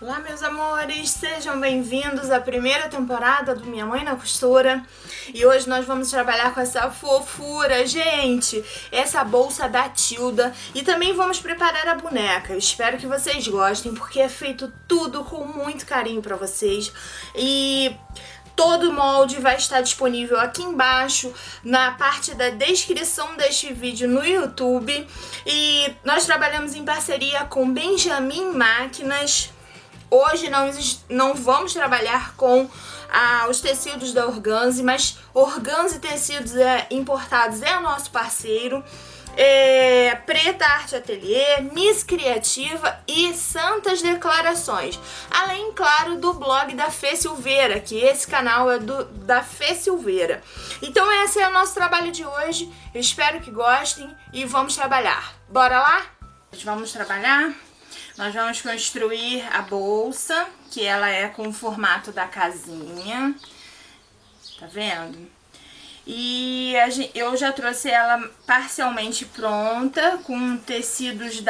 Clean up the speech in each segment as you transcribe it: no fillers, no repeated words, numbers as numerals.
Olá, meus amores, sejam bem-vindos à primeira temporada do Minha Mãe na Costura. E hoje nós vamos trabalhar com essa fofura, gente, essa bolsa da Tilda. E também vamos preparar a boneca. Eu espero que vocês gostem, porque é feito tudo com muito carinho pra vocês. E todo o molde vai estar disponível aqui embaixo, na parte da descrição deste vídeo no YouTube. E nós trabalhamos em parceria com Benjamin Máquinas. Hoje não vamos trabalhar com os tecidos da Organze, mas Organze Tecidos Importados é o nosso parceiro. Preta Arte Ateliê, Miss Criativa e Santas Declarações. Além, claro, do blog da Fê Silveira, que esse canal é da Fê Silveira. Então esse é o nosso trabalho de hoje. Eu espero que gostem e vamos trabalhar. Bora lá? Vamos trabalhar? Nós vamos construir a bolsa, que ela é com o formato da casinha, tá vendo? E eu já trouxe ela parcialmente pronta, com tecidos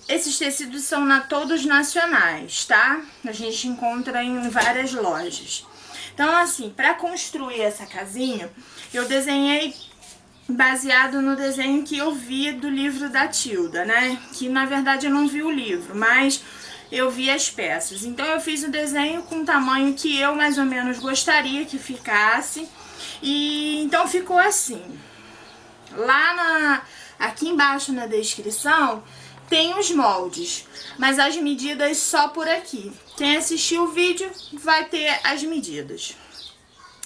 Esses tecidos são todos nacionais, tá? A gente encontra em várias lojas. Então, assim, para construir essa casinha, eu desenhei baseado no desenho que eu vi do livro da Tilda, né? Que na verdade eu não vi o livro, mas eu vi as peças. Então eu fiz o desenho com o tamanho que eu mais ou menos gostaria que ficasse. E então ficou assim. Aqui embaixo na descrição tem os moldes, mas as medidas só por aqui. Quem assistiu o vídeo vai ter as medidas.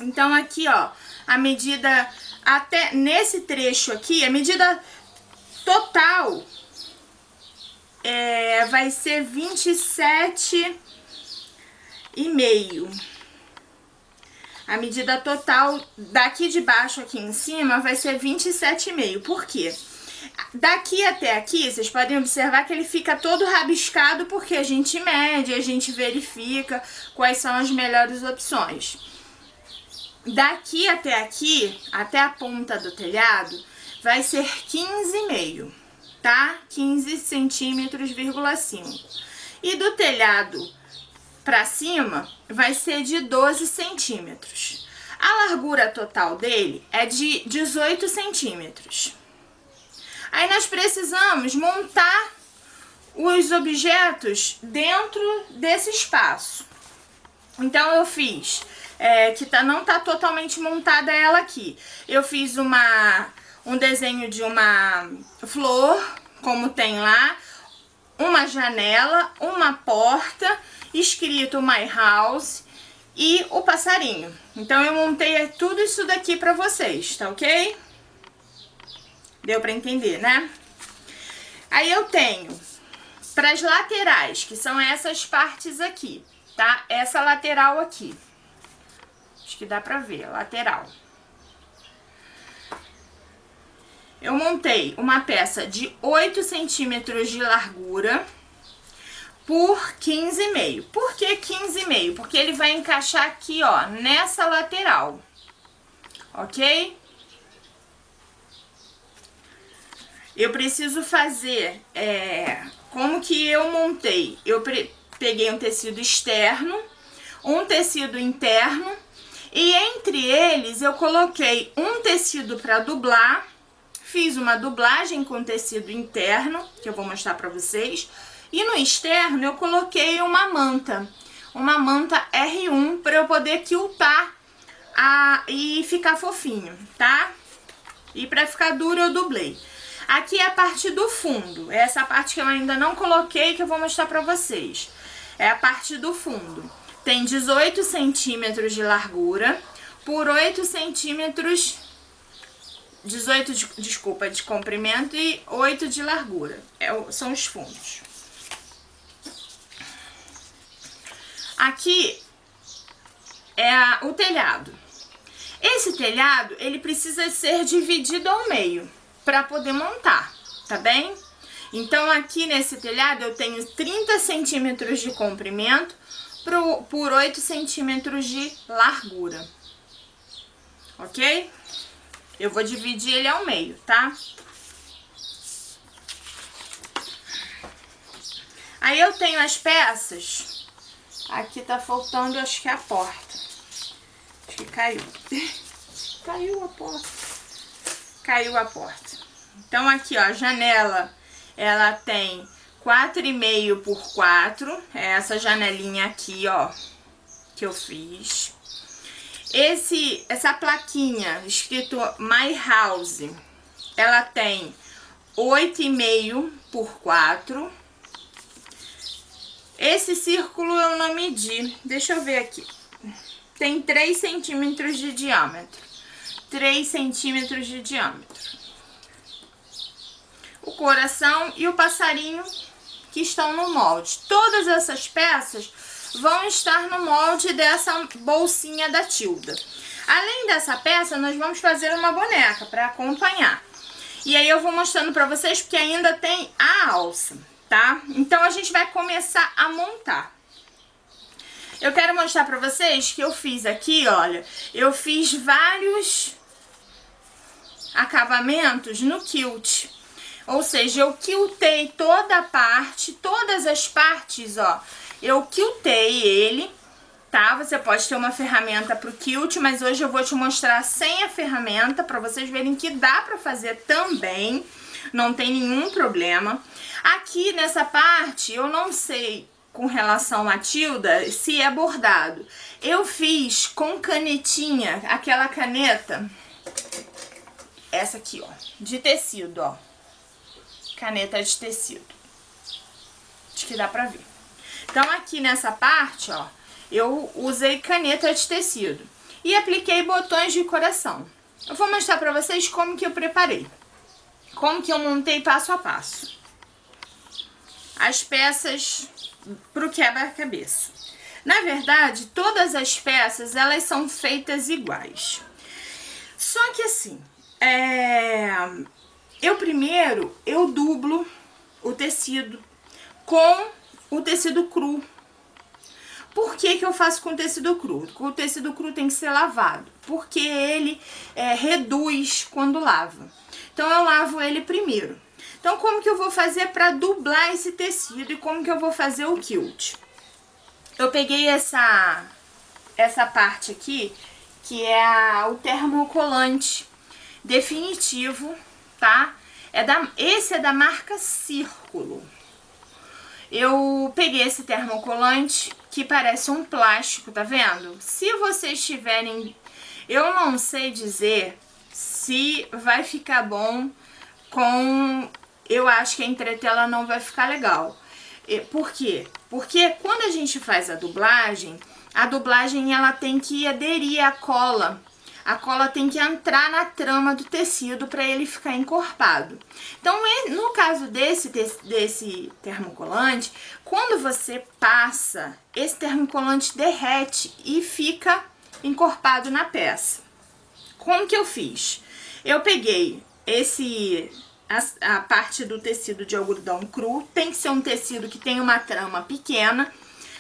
Então aqui, ó, a medida até nesse trecho aqui, a medida total vai ser 27,5. A medida total daqui de baixo aqui em cima vai ser 27,5. Por quê? Daqui até aqui, vocês podem observar que ele fica todo rabiscado, porque a gente mede, a gente verifica quais são as melhores opções. Daqui até aqui, até a ponta do telhado, vai ser 15,5, tá? 15 centímetros,5. E do telhado pra cima, vai ser de 12 centímetros. A largura total dele é de 18 centímetros. Aí nós precisamos montar os objetos dentro desse espaço. Então eu fiz... não tá totalmente montada ela aqui. Eu fiz um desenho de uma flor, como tem lá, uma janela, uma porta, escrito My House e o passarinho. Então eu montei tudo isso daqui pra vocês, tá ok? Deu pra entender, né? Aí eu tenho pras laterais, que são essas partes aqui, tá? Essa lateral aqui. Acho que dá pra ver, lateral. Eu montei uma peça de 8 centímetros de largura por 15,5. Por que 15,5? Porque ele vai encaixar aqui, ó, nessa lateral. Ok? Eu preciso fazer, como que eu montei? Eu peguei um tecido externo, um tecido interno, e entre eles eu coloquei um tecido para dublar, fiz uma dublagem com tecido interno, que eu vou mostrar para vocês, e no externo eu coloquei uma manta R1 para eu poder quiltar e ficar fofinho, tá? E para ficar duro eu dublei. Aqui é a parte do fundo, essa parte que eu ainda não coloquei, que eu vou mostrar para vocês. É a parte do fundo. Tem 18 centímetros de largura por 8 centímetros, 18, desculpa, de comprimento e 8 de largura. São os fundos. Aqui é o telhado. Esse telhado, ele precisa ser dividido ao meio para poder montar, tá bem? Então aqui nesse telhado eu tenho 30 centímetros de comprimento por 8 centímetros de largura, ok? Eu vou dividir ele ao meio, tá? Aí eu tenho as peças. Aqui tá faltando, acho que a porta. Acho que caiu. Caiu a porta. Caiu a porta. Então aqui, ó, a janela, ela tem 4,5 por 4. É essa janelinha aqui, ó, que eu fiz. Essa plaquinha escrito My House, ela tem 8,5 por 4. Esse círculo eu não medi. Deixa eu ver aqui. Tem 3 centímetros de diâmetro. 3 centímetros de diâmetro. O coração e o passarinho que estão no molde. Todas essas peças vão estar no molde dessa bolsinha da Tilda. Além dessa peça, nós vamos fazer uma boneca para acompanhar. E aí eu vou mostrando para vocês, porque ainda tem a alça, tá? Então a gente vai começar a montar. Eu quero mostrar para vocês que eu fiz aqui, olha, eu fiz vários acabamentos no quilt. Ou seja, eu quiltei toda a parte, todas as partes, ó. Eu quiltei ele, tá? Você pode ter uma ferramenta pro quilt, mas hoje eu vou te mostrar sem a ferramenta, pra vocês verem que dá pra fazer também. Não tem nenhum problema. Aqui nessa parte, eu não sei com relação à Tilda se é bordado. Eu fiz com canetinha, aquela caneta, essa aqui, ó, de tecido, ó. Caneta de tecido. Acho que dá pra ver. Então, aqui nessa parte, ó, eu usei caneta de tecido. E apliquei botões de coração. Eu vou mostrar pra vocês como que eu preparei. Como que eu montei passo a passo. As peças pro quebra-cabeça. Na verdade, todas as peças, elas são feitas iguais. Só que assim, eu dublo o tecido com o tecido cru. Por que que eu faço com o tecido cru? O tecido cru tem que ser lavado, porque ele reduz quando lava. Então eu lavo ele primeiro. Então como que eu vou fazer para dublar esse tecido e como que eu vou fazer o quilt? Eu peguei essa parte aqui, que é o termocolante definitivo, tá? Esse é da marca Círculo. Eu peguei esse termocolante que parece um plástico, tá vendo? Se vocês tiverem... Eu não sei dizer se vai ficar bom com... Eu acho que a entretela não vai ficar legal. Por quê? Porque quando a gente faz a dublagem ela tem que aderir à cola. A cola tem que entrar na trama do tecido para ele ficar encorpado. Então, no caso desse termocolante, quando você passa, esse termocolante derrete e fica encorpado na peça. Como que eu fiz? Eu peguei a parte do tecido de algodão cru, tem que ser um tecido que tem uma trama pequena,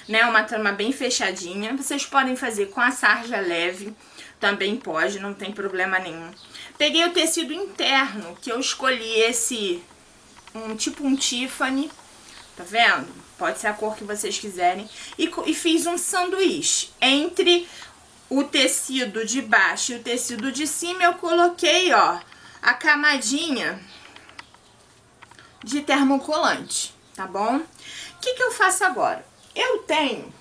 né, uma trama bem fechadinha. Vocês podem fazer com a sarja leve, também pode, não tem problema nenhum. Peguei o tecido interno, que eu escolhi tipo um Tiffany, tá vendo? Pode ser a cor que vocês quiserem. E fiz um sanduíche. Entre o tecido de baixo e o tecido de cima, eu coloquei, ó, a camadinha de termocolante, tá bom? O que que eu faço agora? Eu tenho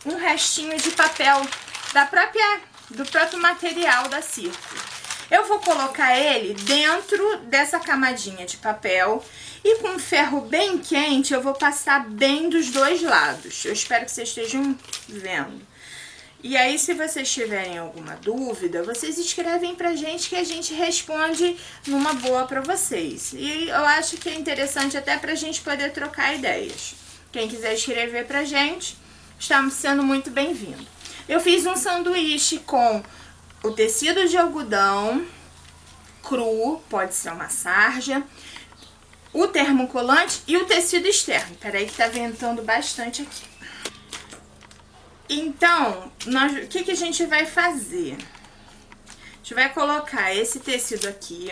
um restinho de papel do próprio material da Círculo. Eu vou colocar ele dentro dessa camadinha de papel e com ferro bem quente eu vou passar bem dos dois lados. Eu espero que vocês estejam vendo. E aí, se vocês tiverem alguma dúvida, vocês escrevem pra gente que a gente responde numa boa pra vocês. E eu acho que é interessante até pra gente poder trocar ideias. Quem quiser escrever pra gente, estamos sendo muito bem-vindo. Eu fiz um sanduíche com o tecido de algodão cru, pode ser uma sarja, o termocolante e o tecido externo. Peraí que tá ventando bastante aqui. Então, o que a gente vai fazer? A gente vai colocar esse tecido aqui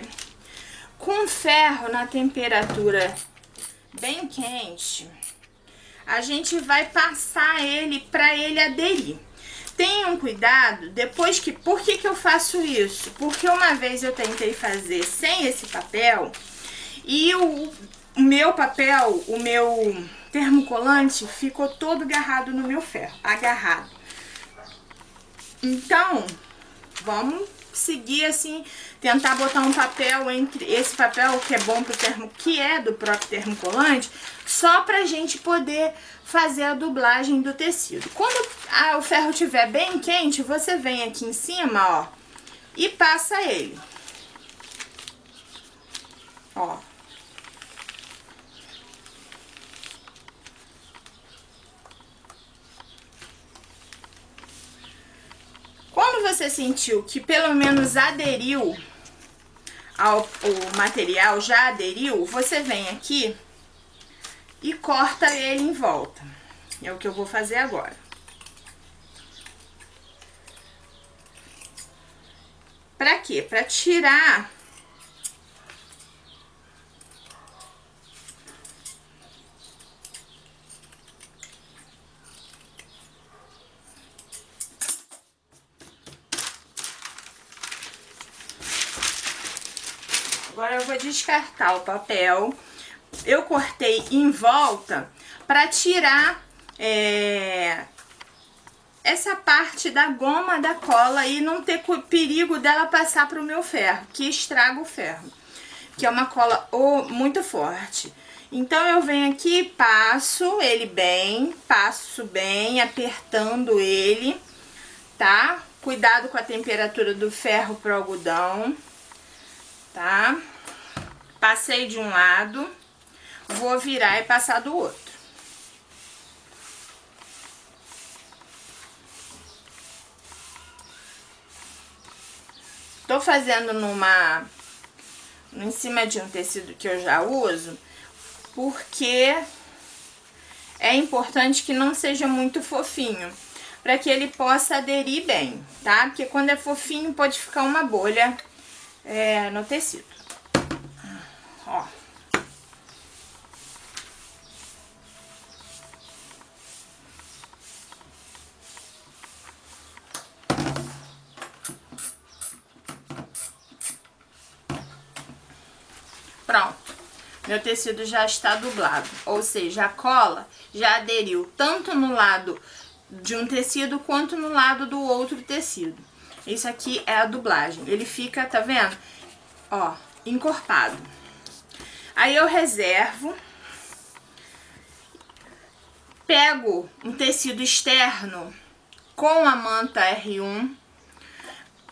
com ferro na temperatura bem quente, a gente vai passar ele para ele aderir. Tenham cuidado, depois que... Por que eu faço isso? Porque uma vez eu tentei fazer sem esse papel e o meu papel, o meu termocolante ficou todo agarrado no meu ferro, agarrado. Então, vamos seguir assim, tentar botar um papel entre esse papel que é bom pro termo, que é do próprio termocolante, só pra gente poder fazer a dublagem do tecido. Quando o ferro estiver bem quente, você vem aqui em cima, ó, e passa ele. Ó. Quando você sentiu que pelo menos aderiu o material, já aderiu, você vem aqui e corta ele em volta. É o que eu vou fazer agora. Pra quê? Pra tirar agora eu vou descartar o papel. Eu cortei em volta para tirar essa parte da goma da cola e não ter perigo dela passar para o meu ferro, que estraga o ferro, que é uma cola muito forte. Então eu venho aqui, passo ele bem, passo bem, apertando ele, tá? Cuidado com a temperatura do ferro pro algodão, tá? Passei de um lado, vou virar e passar do outro. Tô fazendo em cima de um tecido que eu já uso, porque é importante que não seja muito fofinho, para que ele possa aderir bem, tá? Porque quando é fofinho pode ficar uma bolha no tecido. Ó. Pronto, meu tecido já está dublado, ou seja, a cola já aderiu tanto no lado de um tecido quanto no lado do outro tecido. Isso aqui é a dublagem, ele fica, tá vendo? Ó, encorpado. Aí eu reservo, pego um tecido externo com a manta R1,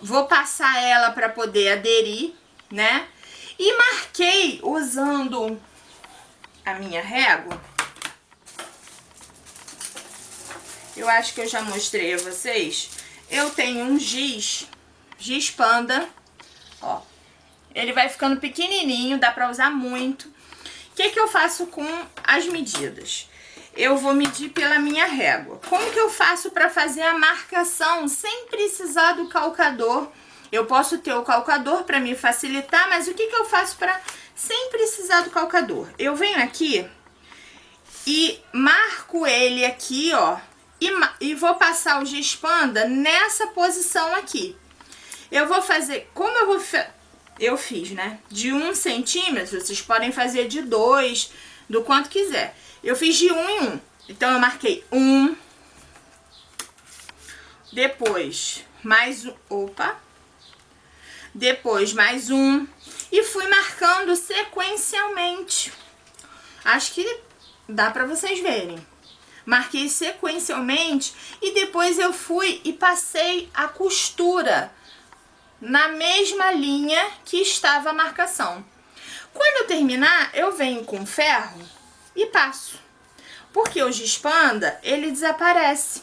vou passar ela para poder aderir, né? E marquei usando a minha régua. Eu acho que eu já mostrei a vocês. Eu tenho um giz panda, ó. Ele vai ficando pequenininho, dá pra usar muito. O que eu faço com as medidas? Eu vou medir pela minha régua. Como que eu faço pra fazer a marcação sem precisar do calcador? Eu posso ter o calcador para me facilitar, mas o que eu faço para sem precisar do calcador? Eu venho aqui e marco ele aqui, ó, e vou passar o giz panda nessa posição aqui. Eu vou fazer, como eu fiz, né, de 1 centímetro, vocês podem fazer de 2, do quanto quiser. Eu fiz de 1 em 1, então eu marquei 1, depois mais um, depois mais um, e fui marcando sequencialmente. Acho que dá pra vocês verem. Marquei sequencialmente e depois eu fui e passei a costura na mesma linha que estava a marcação. Quando eu terminar, eu venho com ferro e passo. Porque o giz panda, ele desaparece.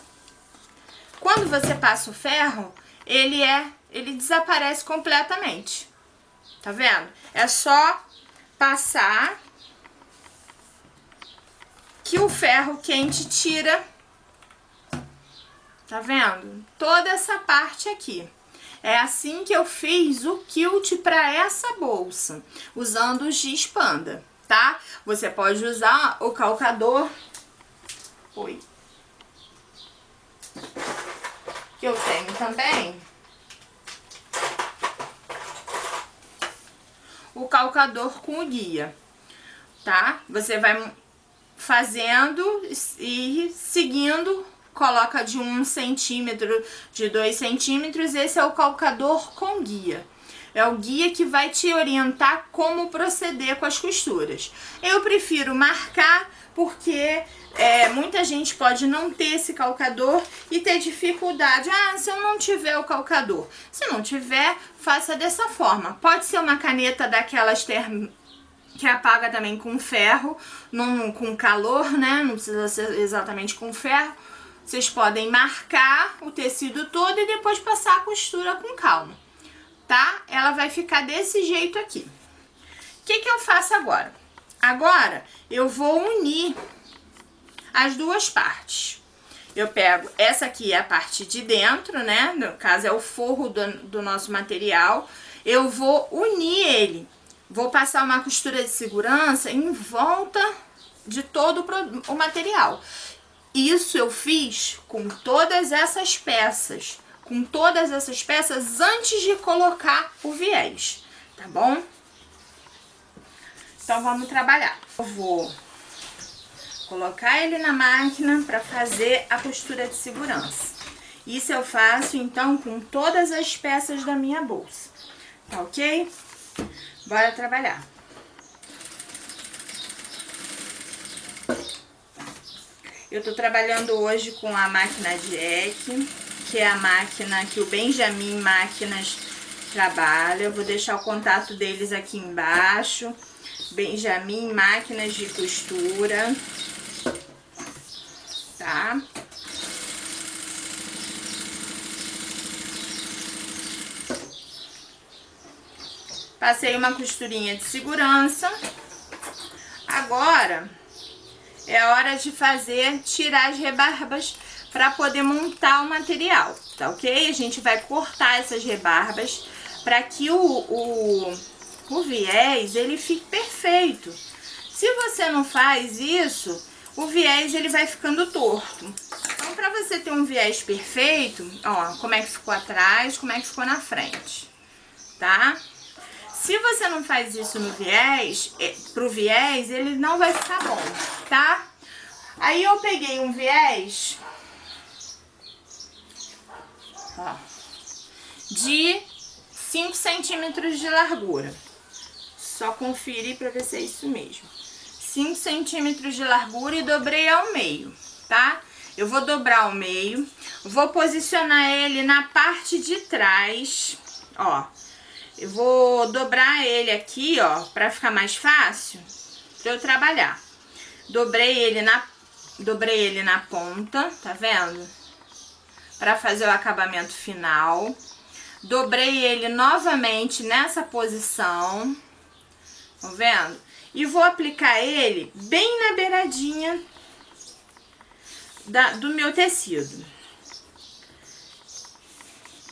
Quando você passa o ferro, ele desaparece completamente. Tá vendo? É só passar que o ferro quente tira. Tá vendo? Toda essa parte aqui. É assim que eu fiz o quilt para essa bolsa, usando o giz panda, tá? Você pode usar o calcador, que eu tenho também, o calcador com o guia, tá? Você vai fazendo e seguindo, coloca de 1 centímetro, de 2 centímetros, esse é o calcador com guia. É o guia que vai te orientar como proceder com as costuras. Eu prefiro marcar porque muita gente pode não ter esse calcador e ter dificuldade. Ah, se eu não tiver o calcador. Se não tiver, faça dessa forma. Pode ser uma caneta daquelas que apaga também com ferro, não com calor, né? Não precisa ser exatamente com ferro. Vocês podem marcar o tecido todo e depois passar a costura com calma, tá? Ela vai ficar desse jeito aqui. O que eu faço agora? Agora eu vou unir as duas partes. Eu pego essa aqui, é a parte de dentro, né? No caso é o forro do nosso material. Eu vou unir ele. Vou passar uma costura de segurança em volta de todo o material. Isso eu fiz com todas essas peças. Com todas essas peças antes de colocar o viés, tá bom? Então vamos trabalhar. Eu vou colocar ele na máquina para fazer a costura de segurança. Isso eu faço então com todas as peças da minha bolsa, tá ok? Bora trabalhar. Eu tô trabalhando hoje com a máquina Jack, que é a máquina que o Benjamin Máquinas trabalha. Eu vou deixar o contato deles aqui embaixo. Benjamin Máquinas de Costura, tá? Passei uma costurinha de segurança. Agora é hora de tirar as rebarbas para poder montar o material, tá ok? A gente vai cortar essas rebarbas para que o viés ele fique perfeito. Se você não faz isso, o viés ele vai ficando torto. Então, para você ter um viés perfeito, ó, como é que ficou atrás, como é que ficou na frente, tá? Se você não faz isso no viés, pro viés, ele não vai ficar bom, tá? Aí eu peguei um viés, ó, de 5 centímetros de largura. Só conferir pra ver se é isso mesmo. 5 centímetros de largura e dobrei ao meio, tá? Eu vou dobrar ao meio, vou posicionar ele na parte de trás, ó. Eu vou dobrar ele aqui, ó, pra ficar mais fácil pra eu trabalhar. Dobrei ele na ponta, tá vendo? Pra fazer o acabamento final. Dobrei ele novamente nessa posição, tá vendo? E vou aplicar ele bem na beiradinha do meu tecido.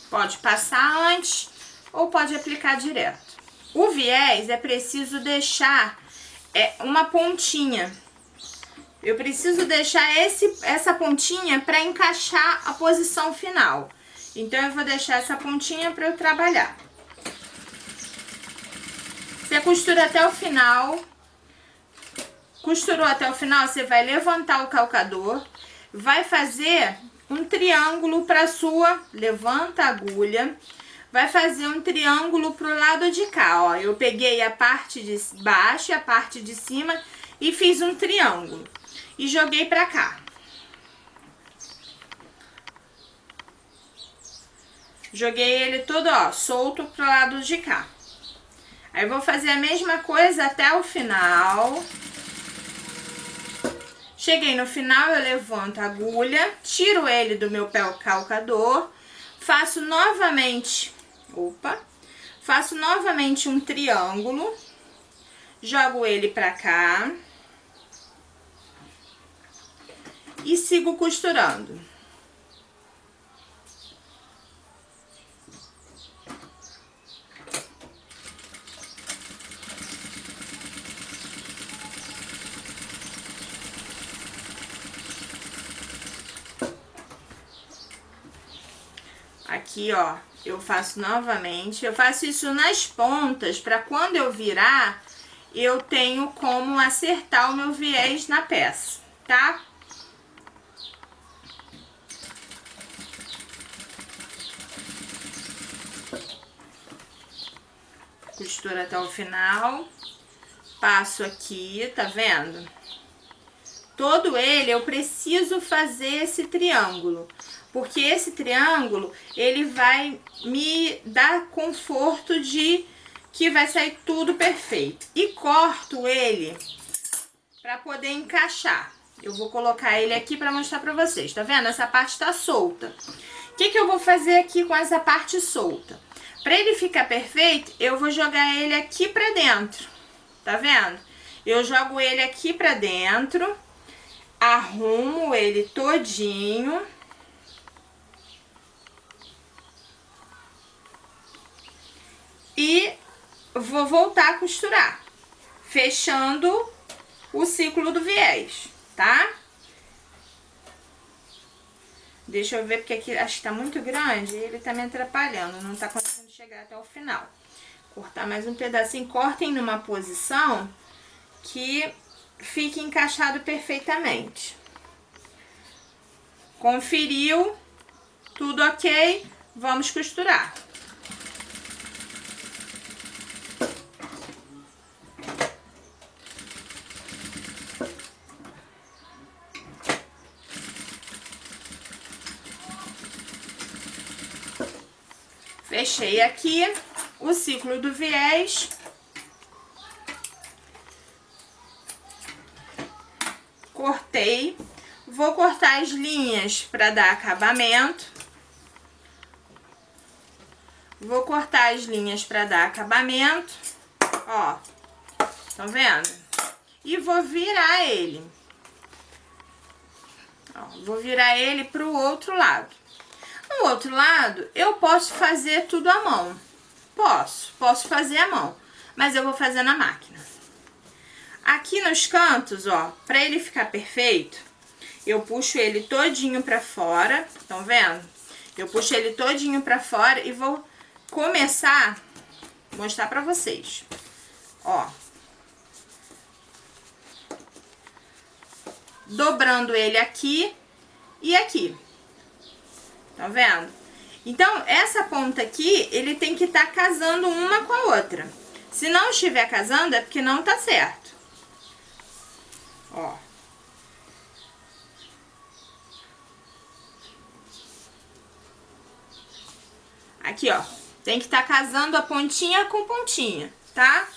Pode passar antes ou pode aplicar direto. O viés é preciso deixar uma pontinha. Eu preciso deixar essa pontinha para encaixar a posição final. Então eu vou deixar essa pontinha para eu trabalhar. Você costura até o final. Costurou até o final, você vai levantar o calcador, vai fazer um triângulo para levanta a agulha. Vai fazer um triângulo pro lado de cá, ó. Eu peguei a parte de baixo e a parte de cima e fiz um triângulo. E joguei pra cá. Joguei ele todo, ó, solto pro lado de cá. Aí vou fazer a mesma coisa até o final. Cheguei no final, eu levanto a agulha, tiro ele do meu pé calcador, faço novamente um triângulo, jogo ele pra cá e sigo costurando. Aqui, ó, eu faço novamente. Eu faço isso nas pontas, para quando eu virar, eu tenho como acertar o meu viés na peça, tá? Costura até o final. Passo aqui, tá vendo? Todo ele eu preciso fazer esse triângulo, porque esse triângulo ele vai me dar conforto de que vai sair tudo perfeito. E corto ele para poder encaixar. Eu vou colocar ele aqui para mostrar para vocês, tá vendo? Essa parte tá solta. O que eu vou fazer aqui com essa parte solta? Para ele ficar perfeito, eu vou jogar ele aqui para dentro, tá vendo? Eu jogo ele aqui para dentro, arrumo ele todinho. E vou voltar a costurar, fechando o ciclo do viés, tá? Deixa eu ver, porque aqui acho que tá muito grande e ele tá me atrapalhando, não tá conseguindo chegar até o final. Cortar mais um pedacinho, cortem numa posição que fique encaixado perfeitamente. Conferiu, tudo ok, vamos costurar. Fechei aqui o ciclo do viés. Cortei. Vou cortar as linhas para dar acabamento. Vou cortar as linhas para dar acabamento. Ó, estão vendo? E vou virar ele. Ó, vou virar ele pro outro lado. No outro lado, eu posso fazer tudo à mão. Posso fazer à mão, mas eu vou fazer na máquina. Aqui nos cantos, ó, pra ele ficar perfeito, eu puxo ele todinho pra fora, estão vendo? Eu puxo ele todinho pra fora e vou começar a mostrar pra vocês. Ó. Dobrando ele aqui e aqui. Tá vendo? Então, essa ponta aqui, ele tem que estar casando uma com a outra. Se não estiver casando, é porque não tá certo. Ó. Aqui, ó. Tem que estar casando a pontinha com pontinha, tá?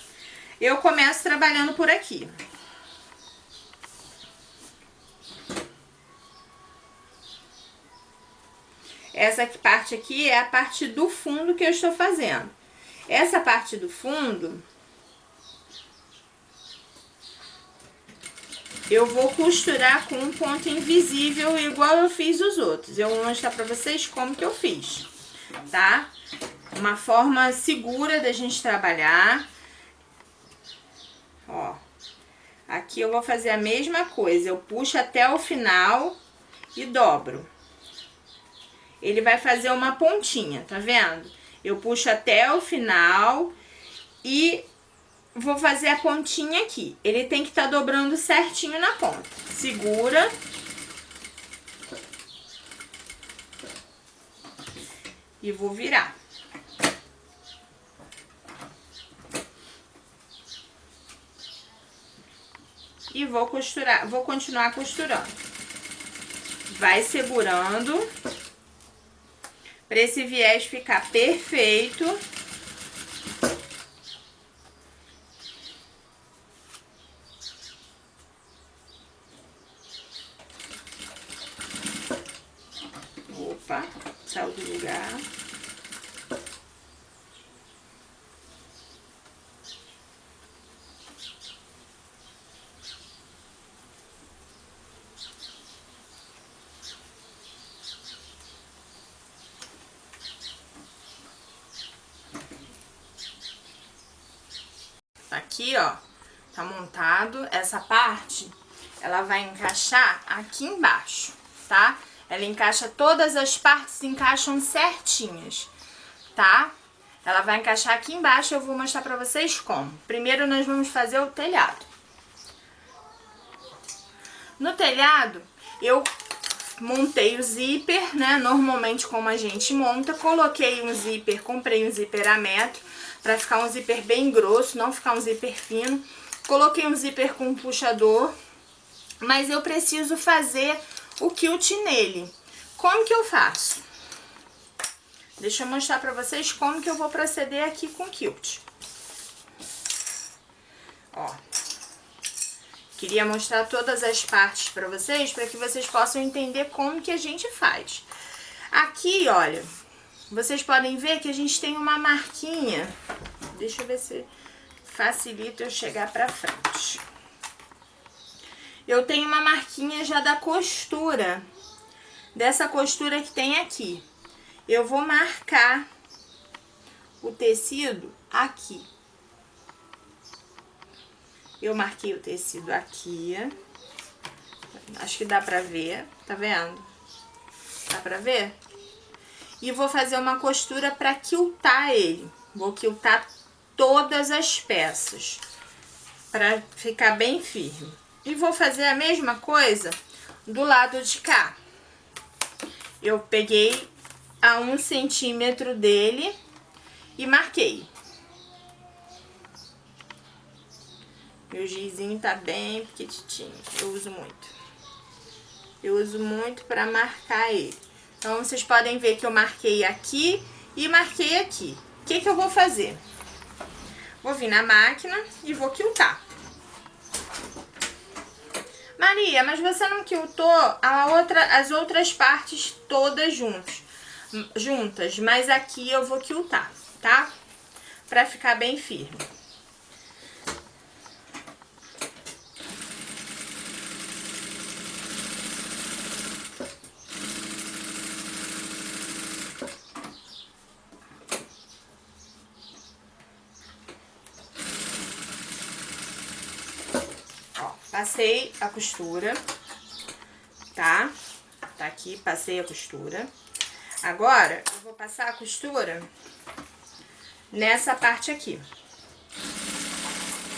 Eu começo trabalhando por aqui. Essa parte aqui é a parte do fundo que eu estou fazendo. Essa parte do fundo, eu vou costurar com um ponto invisível, igual eu fiz os outros. Eu vou mostrar pra vocês como que eu fiz, tá? Uma forma segura da gente trabalhar. Ó, aqui eu vou fazer a mesma coisa. Eu puxo até o final e dobro. Ele vai fazer uma pontinha, tá vendo? Eu puxo até o final e vou fazer a pontinha aqui. Ele tem que estar dobrando certinho na ponta. Segura. E vou virar. E vou costurar, vou continuar costurando. Vai segurando. Para esse viés ficar perfeito. Opa, saiu do lugar. Aqui, ó, tá montado. Essa parte, ela vai encaixar aqui embaixo, tá? Ela encaixa, todas as partes encaixam certinhas, tá? Ela vai encaixar aqui embaixo, eu vou mostrar pra vocês como. Primeiro nós vamos fazer o telhado. No telhado, eu montei o zíper, né? Normalmente como a gente monta, coloquei um zíper, comprei um zíper a metro, pra ficar um zíper bem grosso, não ficar um zíper fino. Coloquei um zíper com puxador, mas eu preciso fazer o quilt nele. Como que eu faço? Deixa eu mostrar pra vocês como que eu vou proceder aqui com o quilt. Ó. Queria mostrar todas as partes pra vocês, para que vocês possam entender como que a gente faz. Aqui, olha, vocês podem ver que a gente tem uma marquinha. Deixa eu ver se facilita eu chegar pra frente. Eu tenho uma marquinha já da costura, dessa costura que tem aqui. Eu vou marcar o tecido aqui. Eu marquei o tecido aqui, acho que dá pra ver, tá vendo? Dá pra ver? E vou fazer uma costura pra quiltar ele. Vou quiltar todas as peças, pra ficar bem firme. E vou fazer a mesma coisa do lado de cá. Eu peguei a 1 centímetro dele e marquei. Meu gizinho tá bem pequitinho, eu uso muito. Eu uso muito pra marcar ele. Então, vocês podem ver que eu marquei aqui e marquei aqui. O que que eu vou fazer? Vou vir na máquina e vou quiltar. Maria, mas você não quiltou as outras partes todas juntas, mas aqui eu vou quiltar, tá? Pra ficar bem firme. Passei a costura, tá? Tá aqui, passei a costura. Agora, eu vou passar a costura nessa parte aqui.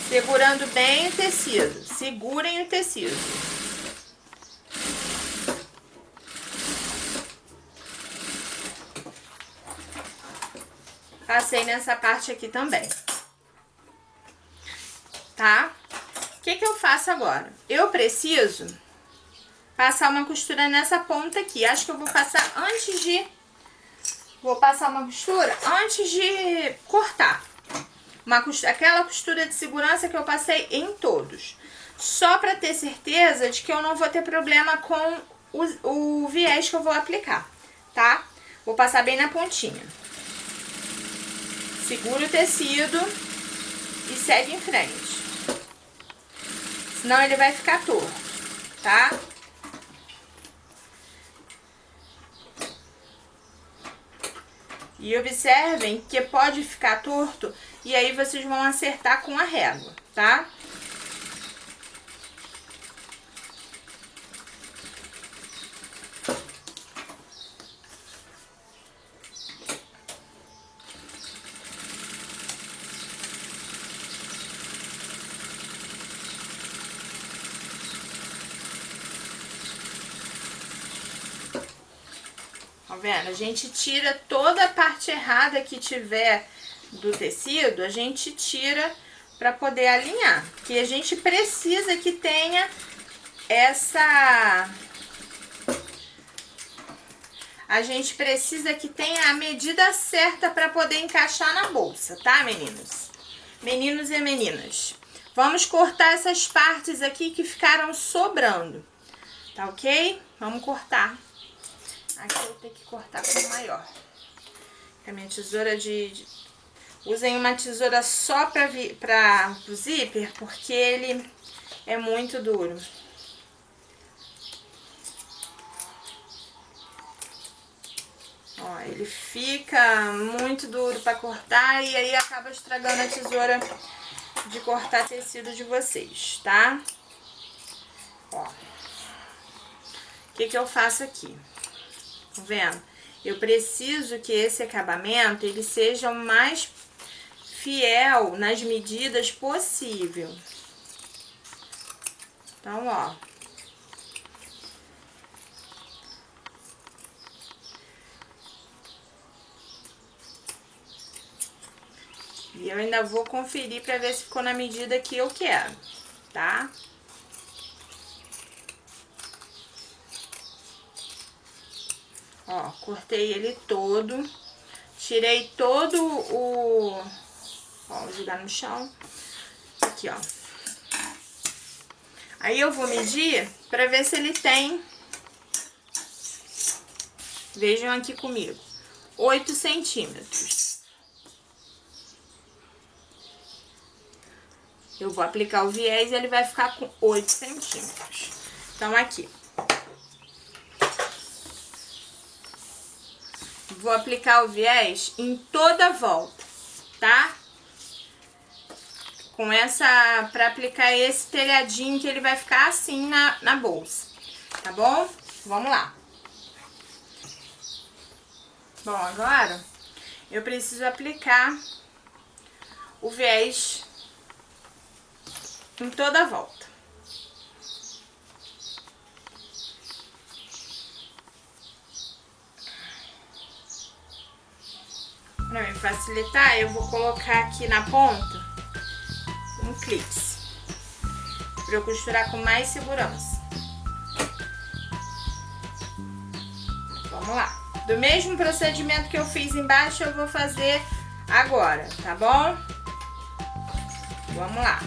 Segurando bem o tecido. Segurem o tecido. Passei nessa parte aqui também. Tá? O que que eu faço agora? Eu preciso passar uma costura nessa ponta aqui. Acho que eu vou passar antes de... Vou passar uma costura antes de cortar. Aquela costura de segurança que eu passei em todos. Só pra ter certeza de que eu não vou ter problema com o viés que eu vou aplicar, tá? Vou passar bem na pontinha. Segura o tecido e segue em frente. Senão ele vai ficar torto, tá? E observem que pode ficar torto e aí vocês vão acertar com a régua, tá? Tá vendo? A gente tira toda a parte errada que tiver do tecido, a gente tira pra poder alinhar. Porque a gente precisa que tenha a gente precisa que tenha a medida certa pra poder encaixar na bolsa, tá, meninos? Meninos e meninas. Vamos cortar essas partes aqui que ficaram sobrando, tá ok? Vamos cortar. Aqui eu tenho que cortar com maior. Com a minha tesoura Usem uma tesoura só para o zíper, porque ele é muito duro. Ó, ele fica muito duro para cortar e aí acaba estragando a tesoura de cortar tecido de vocês, tá? Ó. O que que eu faço aqui? Tá vendo? Eu preciso que esse acabamento, ele seja o mais fiel nas medidas possível. Então, ó. E eu ainda vou conferir pra ver se ficou na medida que eu quero, tá? Ó, cortei ele todo, tirei todo o... Ó, vou jogar no chão. Aqui, ó. Aí eu vou medir pra ver se ele tem... Vejam aqui comigo. 8 centímetros. Eu vou aplicar o viés e ele vai ficar com 8 centímetros. Então, aqui. Vou aplicar o viés em toda a volta, tá? Com essa, pra aplicar esse telhadinho que ele vai ficar assim na bolsa, tá bom? Vamos lá. Bom, agora eu preciso aplicar o viés em toda a volta. Pra me facilitar, eu vou colocar aqui na ponta um clipe, pra eu costurar com mais segurança. Vamos lá. Do mesmo procedimento que eu fiz embaixo, eu vou fazer agora, tá bom? Vamos lá.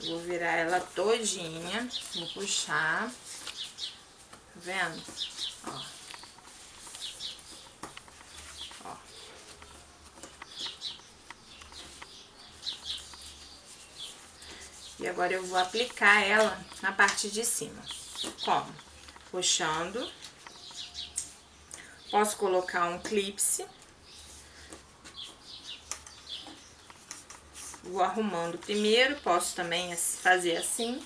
Vou virar ela todinha, vou puxar, tá vendo? Ó. Ó. E agora eu vou aplicar ela na parte de cima. Como? Puxando. Posso colocar um clipe. Vou arrumando primeiro, posso também fazer assim.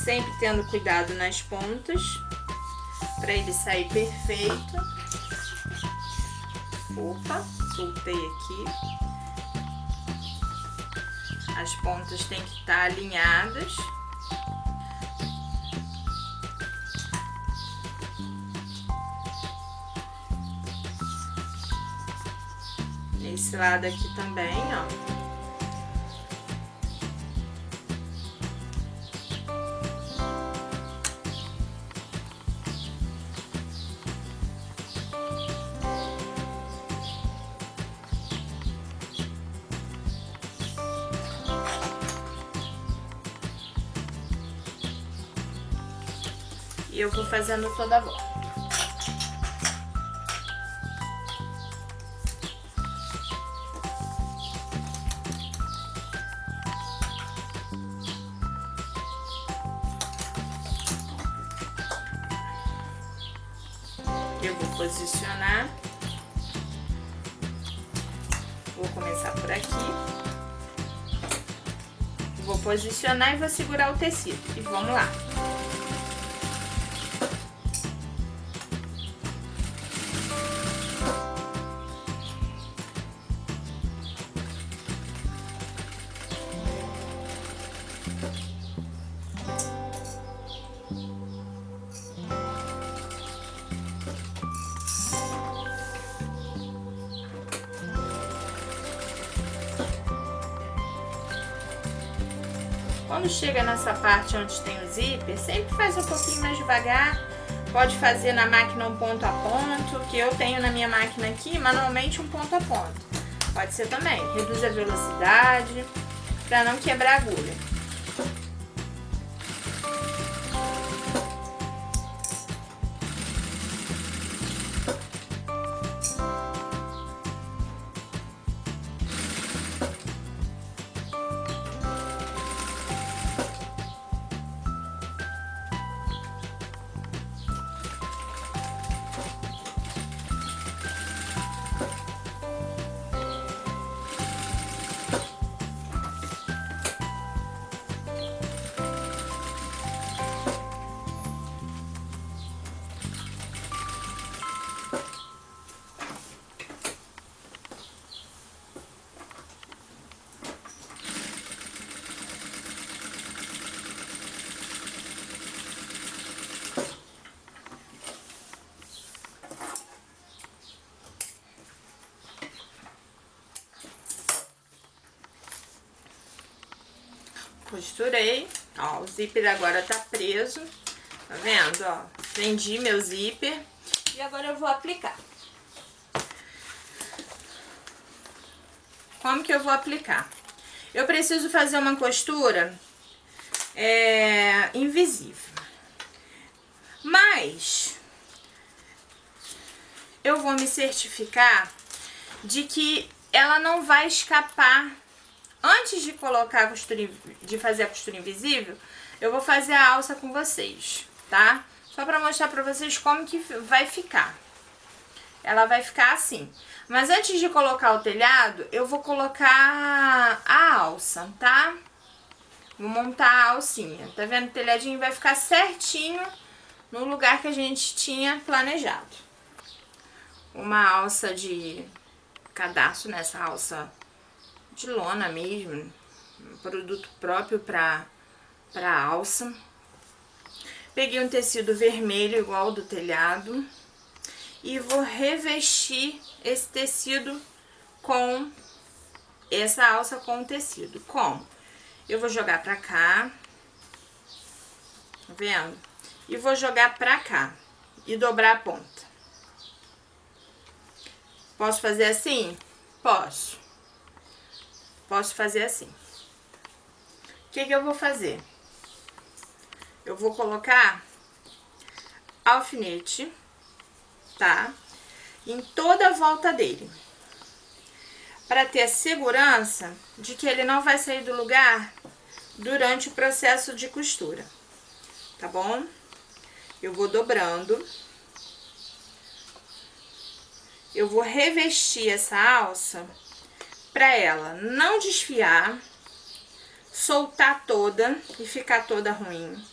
Sempre tendo cuidado nas pontas, para ele sair perfeito. Opa, soltei aqui. As pontas têm que estar alinhadas. Esse lado aqui também, ó. E eu vou fazendo toda a volta. Eu vou posicionar. Vou começar por aqui. Vou posicionar e vou segurar o tecido. E vamos lá. Quando chega nessa parte onde tem o zíper, sempre faz um pouquinho mais devagar. Pode fazer na máquina um ponto a ponto, que eu tenho na minha máquina aqui, manualmente um ponto a ponto. Pode ser também. Reduz a velocidade, para não quebrar a agulha. Costurei, ó, o zíper agora tá preso, tá vendo, ó? Prendi meu zíper e agora eu vou aplicar. Como que eu vou aplicar? Eu preciso fazer uma costura invisível, mas eu vou me certificar de que ela não vai escapar. Antes de colocar a costura, de fazer a costura invisível, eu vou fazer a alça com vocês, tá? Só pra mostrar pra vocês como que vai ficar. Ela vai ficar assim. Mas antes de colocar o telhado, eu vou colocar a alça, tá? Vou montar a alcinha. Tá vendo? O telhadinho vai ficar certinho no lugar que a gente tinha planejado. Uma alça de cadarço, nessa alça de lona mesmo, um produto próprio para alça. Peguei um tecido vermelho igual ao do telhado e vou revestir esse tecido com essa alça com o tecido. Como? Eu vou jogar pra cá, tá vendo? E vou jogar pra cá e dobrar a ponta. Posso fazer assim? Posso. Posso fazer assim. O que eu vou fazer? Eu vou colocar alfinete, tá? Em toda a volta dele. Para ter a segurança de que ele não vai sair do lugar durante o processo de costura. Tá bom? Eu vou dobrando. Eu vou revestir essa alça para ela não desfiar, soltar toda e ficar toda ruim.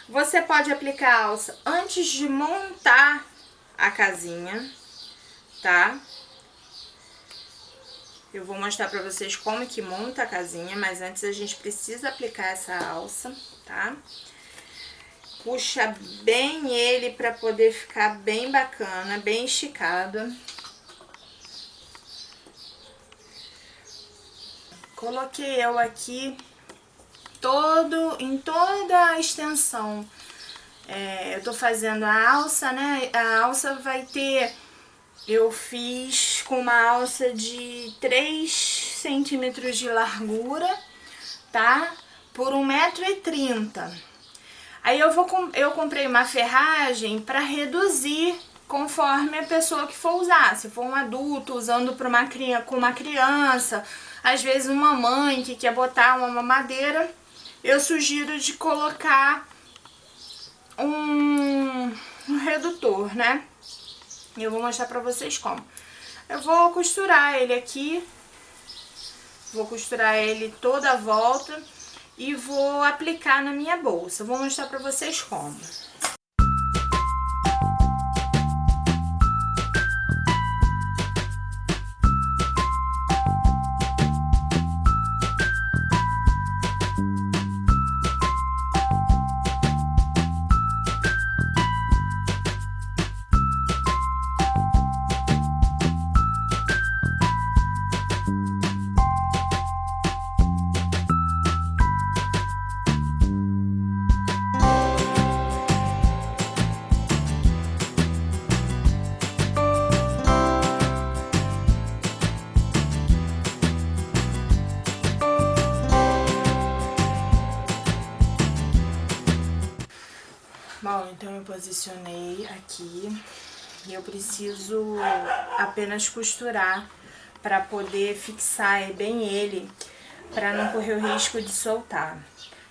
Você pode aplicar a alça antes de montar a casinha, tá? Eu vou mostrar pra vocês como que monta a casinha, mas antes a gente precisa aplicar essa alça, tá? Puxa bem ele pra poder ficar bem bacana, bem esticado. Coloquei eu aqui em toda a extensão. Eu tô fazendo a alça, né? A alça vai ter... Eu fiz com uma alça de 3 centímetros de largura, tá? Por 1,30 m. Aí eu comprei uma ferragem para reduzir conforme a pessoa que for usar. Se for um adulto usando com uma criança, às vezes uma mãe que quer botar uma mamadeira, eu sugiro de colocar um redutor, né? E eu vou mostrar pra vocês como. Eu vou costurar ele aqui. Vou costurar ele toda a volta e vou aplicar na minha bolsa. Vou mostrar pra vocês como. Bom, então eu posicionei aqui e eu preciso apenas costurar para poder fixar bem ele, para não correr o risco de soltar.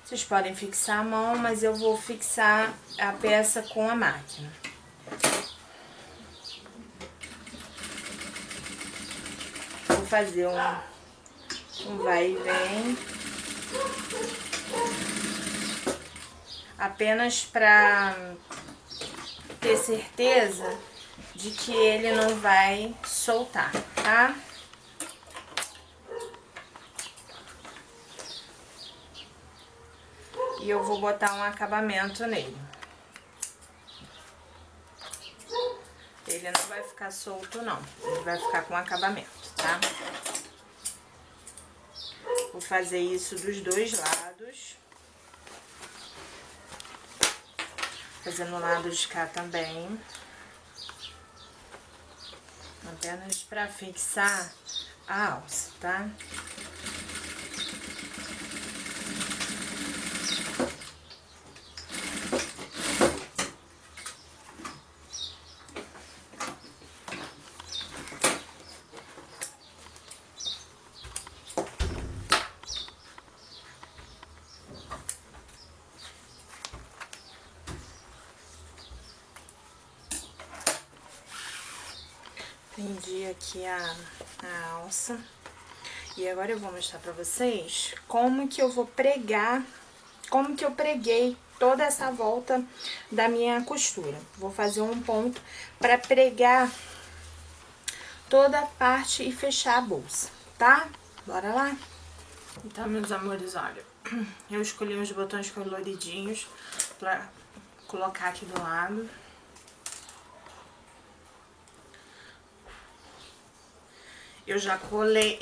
Vocês podem fixar a mão, mas eu vou fixar a peça com a máquina. Vou fazer um vai e vem. Apenas para ter certeza de que ele não vai soltar, tá? E eu vou botar um acabamento nele. Ele não vai ficar solto, não. Ele vai ficar com acabamento, tá? Vou fazer isso dos dois lados. Fazendo o lado de cá também. Apenas para fixar a alça, tá? Prendi aqui a alça. E agora eu vou mostrar pra vocês como que eu vou pregar, como que eu preguei toda essa volta da minha costura. Vou fazer um ponto pra pregar toda a parte e fechar a bolsa, tá? Bora lá? Então, meus amores, olha, eu escolhi uns botões coloridinhos pra colocar aqui do lado. Eu já colei,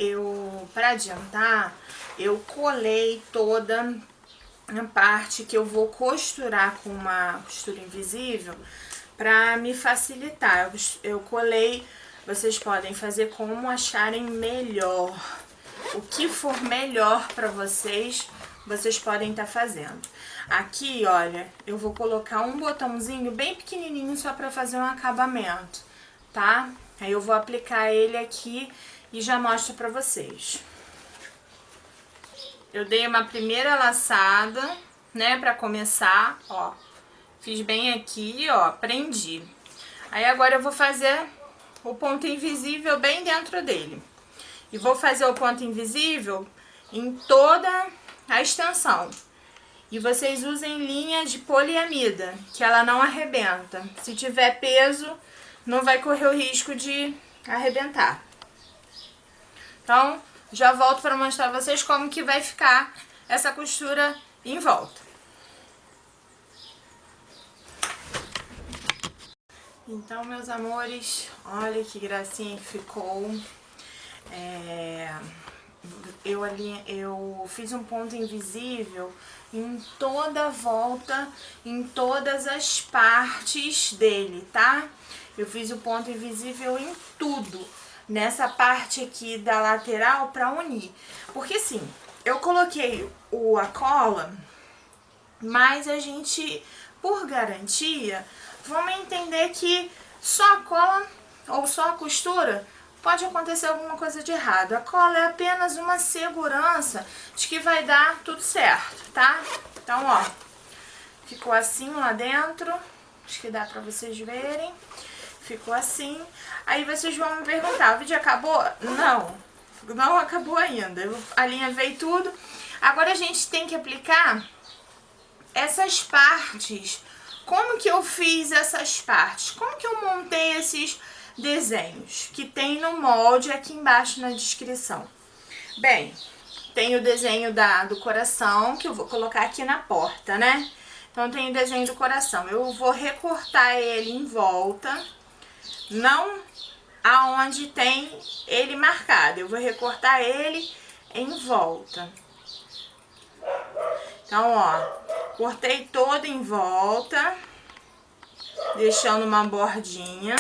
pra adiantar, eu colei toda a parte que eu vou costurar com uma costura invisível pra me facilitar. Eu colei, vocês podem fazer como acharem melhor. O que for melhor pra vocês, vocês podem estar fazendo. Aqui, olha, eu vou colocar um botãozinho bem pequenininho só pra fazer um acabamento, tá? Aí eu vou aplicar ele aqui e já mostro pra vocês. Eu dei uma primeira laçada, né, pra começar, ó. Fiz bem aqui, ó, prendi. Aí agora eu vou fazer o ponto invisível bem dentro dele. E vou fazer o ponto invisível em toda a extensão. E vocês usem linha de poliamida, que ela não arrebenta. Se tiver peso, não vai correr o risco de arrebentar. Então, já volto para mostrar a vocês como que vai ficar essa costura em volta. Então, meus amores, olha que gracinha que ficou. Eu fiz um ponto invisível em toda a volta, em todas as partes dele, tá? Eu fiz o ponto invisível em tudo, nessa parte aqui da lateral pra unir. Porque assim, eu coloquei a cola, mas a gente, por garantia, vamos entender que só a cola ou só a costura pode acontecer alguma coisa de errado. A cola é apenas uma segurança de que vai dar tudo certo, tá? Então, ó, ficou assim lá dentro. Acho que dá pra vocês verem. Ficou assim. Aí vocês vão me perguntar, o vídeo acabou? Não, não acabou ainda. Eu alinhavei tudo. Agora a gente tem que aplicar essas partes. Como que eu fiz essas partes? Como que eu montei esses desenhos que tem no molde aqui embaixo na descrição? Bem, tem o desenho do coração, que eu vou colocar aqui na porta, né? Então tem o desenho do coração. Eu vou recortar ele em volta, não aonde tem ele marcado. Eu vou recortar ele em volta. Então, ó, cortei todo em volta, deixando uma bordinha.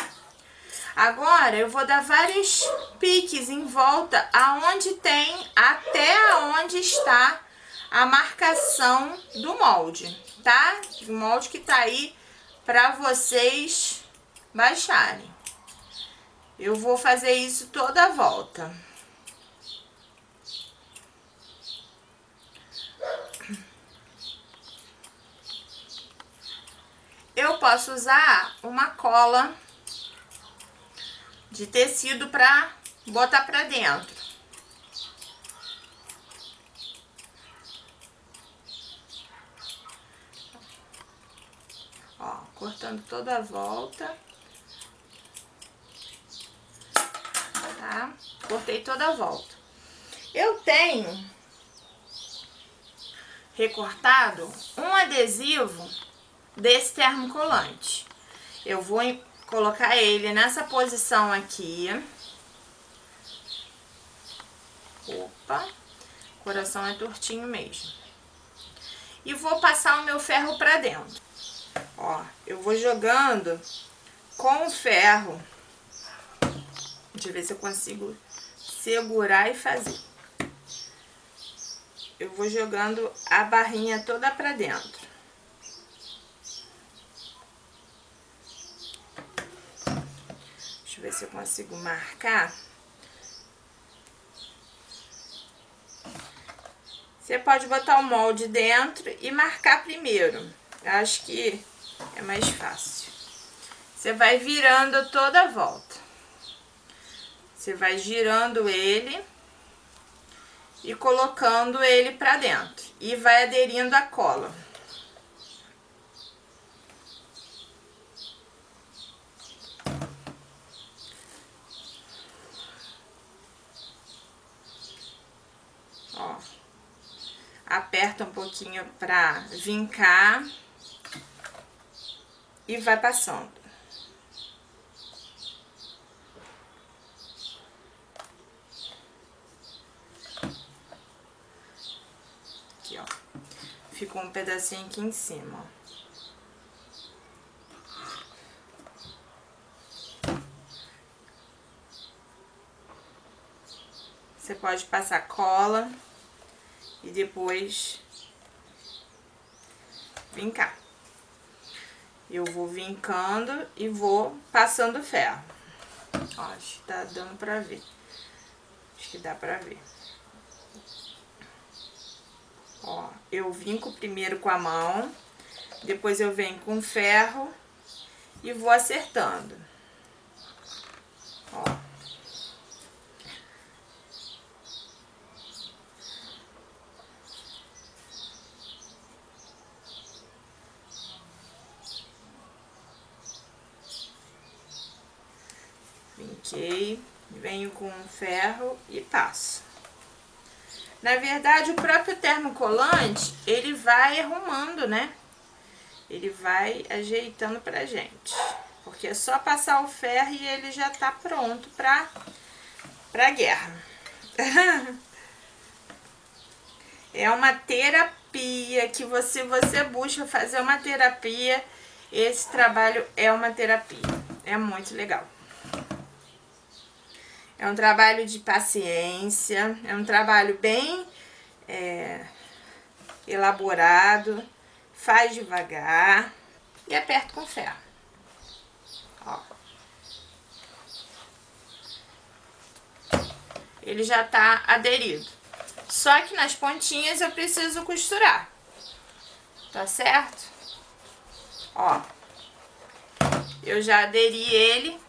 Agora, eu vou dar vários piques em volta, aonde tem, até onde está a marcação do molde, tá? O molde que tá aí pra vocês baixarem. Eu vou fazer isso toda a volta. Eu posso usar uma cola de tecido pra botar pra dentro. Ó, cortando toda a volta. Tá? Cortei toda a volta. Eu tenho recortado um adesivo desse termocolante. Eu vou colocar ele nessa posição aqui. Opa, o coração é tortinho mesmo. E vou passar o meu ferro pra dentro. Ó, eu vou jogando com o ferro. Deixa eu ver se eu consigo segurar e fazer. Eu vou jogando a barrinha toda pra dentro. Deixa eu ver se eu consigo marcar. Você pode botar o molde dentro e marcar primeiro. Eu acho que é mais fácil. Você vai virando toda a volta. Você vai girando ele e colocando ele pra dentro. E vai aderindo a cola. Ó. Aperta um pouquinho pra vincar. E vai passando. Aqui, ó. Ficou um pedacinho aqui em cima, ó. Você pode passar cola e depois vincar. Eu vou vincando e vou passando ferro. Ó, acho que tá dando pra ver. Acho que dá pra ver. Ó, eu vinco primeiro com a mão, depois eu venho com ferro e vou acertando. Ó. Vinquei, Venho com ferro e passo. Na verdade, o próprio termocolante, ele vai arrumando, né? Ele vai ajeitando pra gente. Porque é só passar o ferro e ele já tá pronto pra guerra. É uma terapia que você busca fazer uma terapia. Esse trabalho é uma terapia. É muito legal. É um trabalho de paciência. É um trabalho bem elaborado. Faz devagar. E aperta com ferro. Ó. Ele já tá aderido. Só que nas pontinhas eu preciso costurar. Tá certo? Ó. Eu já aderi ele.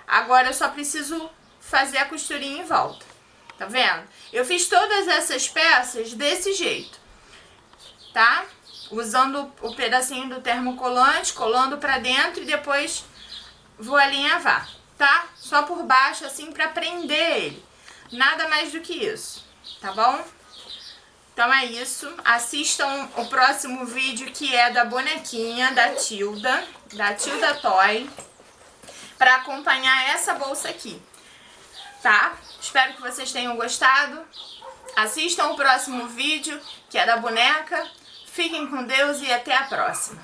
Agora eu só preciso fazer a costurinha em volta. Tá vendo? Eu fiz todas essas peças desse jeito. Tá? Usando o pedacinho do termocolante, colando pra dentro e depois vou alinhavar. Tá? Só por baixo assim pra prender ele. Nada mais do que isso. Tá bom? Então é isso. Assistam o próximo vídeo, que é da bonequinha da Tilda Toy, para acompanhar essa bolsa aqui, tá? Espero que vocês tenham gostado. Assistam o próximo vídeo, que é da boneca. Fiquem com Deus e até a próxima.